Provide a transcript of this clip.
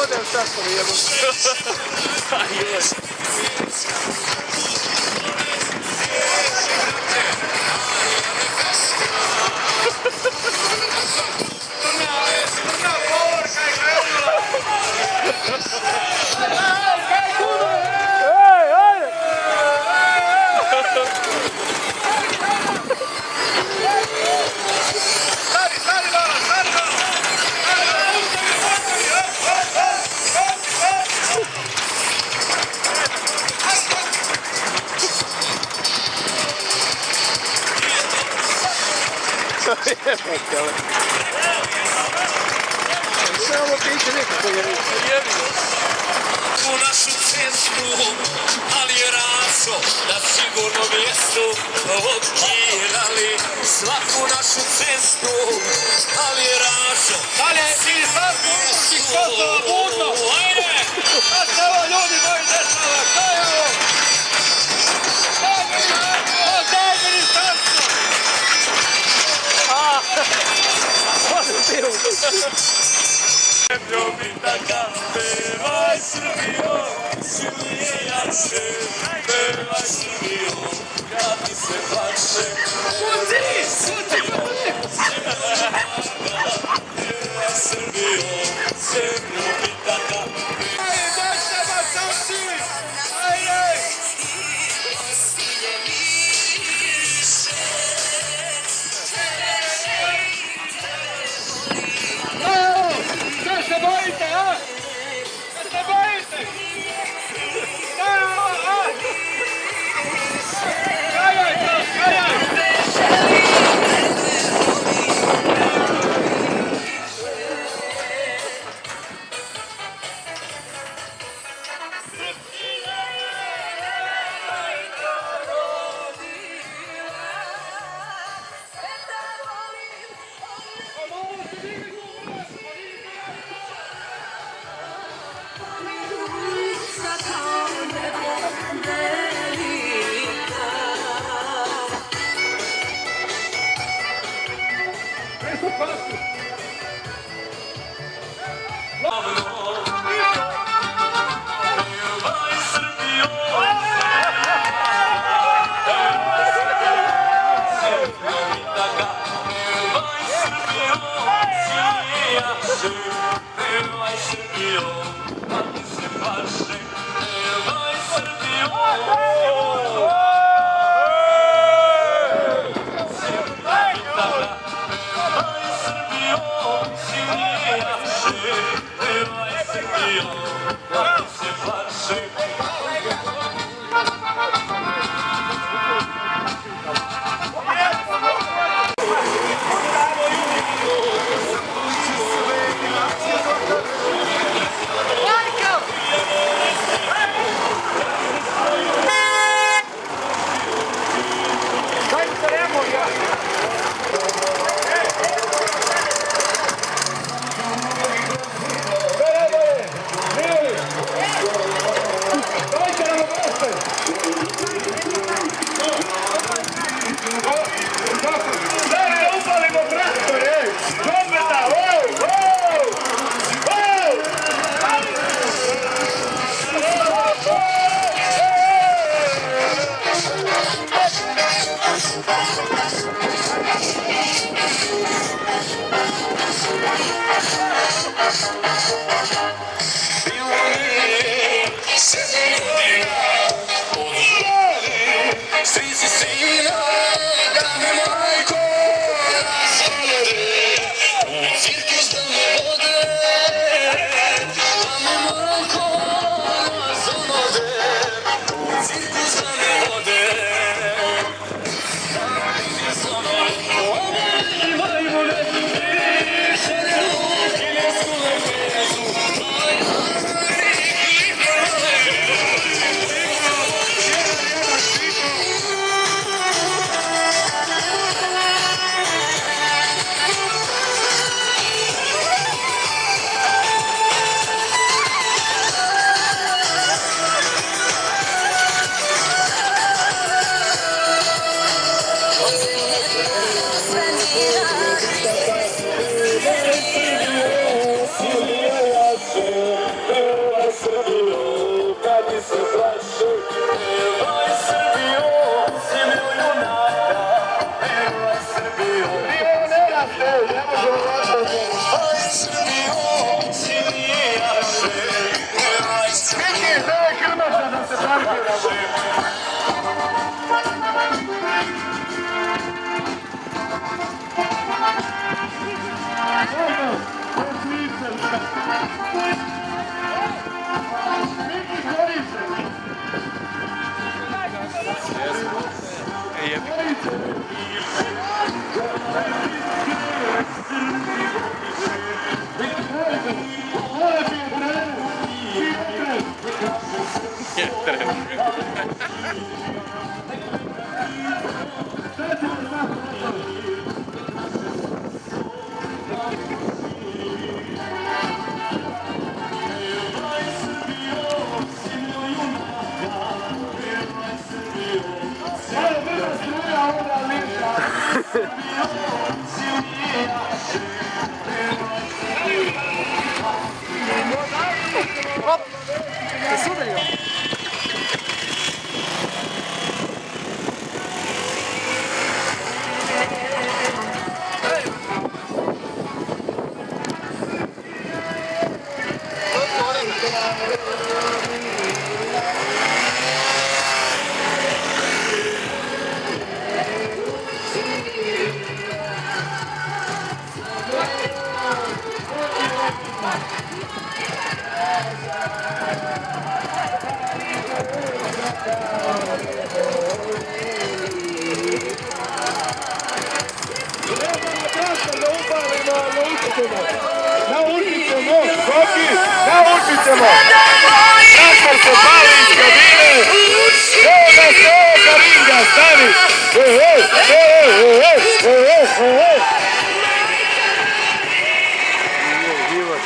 model sastavi jednom. Samo piće nekako je. U našu cestu, ali je raso na sigurnom mjestu odkirali svaku našu cestu, ali je raso. Dalje, ministarstvo unutrašnjih poslova budno! Ajde! Šta se ovo ljudi moji dešava? Šta je ovo? Daj ministarstvo! Ljubitaka, pevaj Srbijo, silnije jače, pevaj Srbijo, kad ti se plače. Pevaj Srbijo, zemlju bitaka. Ajde, došte bacanci! Ajde! Šta se bojite, a? Šta se bojite? Kajaj to, kajaj! Pevaj Srbijo, kad ti se plače. Pevaj Srbijo, Naučit ćemo! Traktor se pali iz kabine! Stoga ringa stavi! Ivo,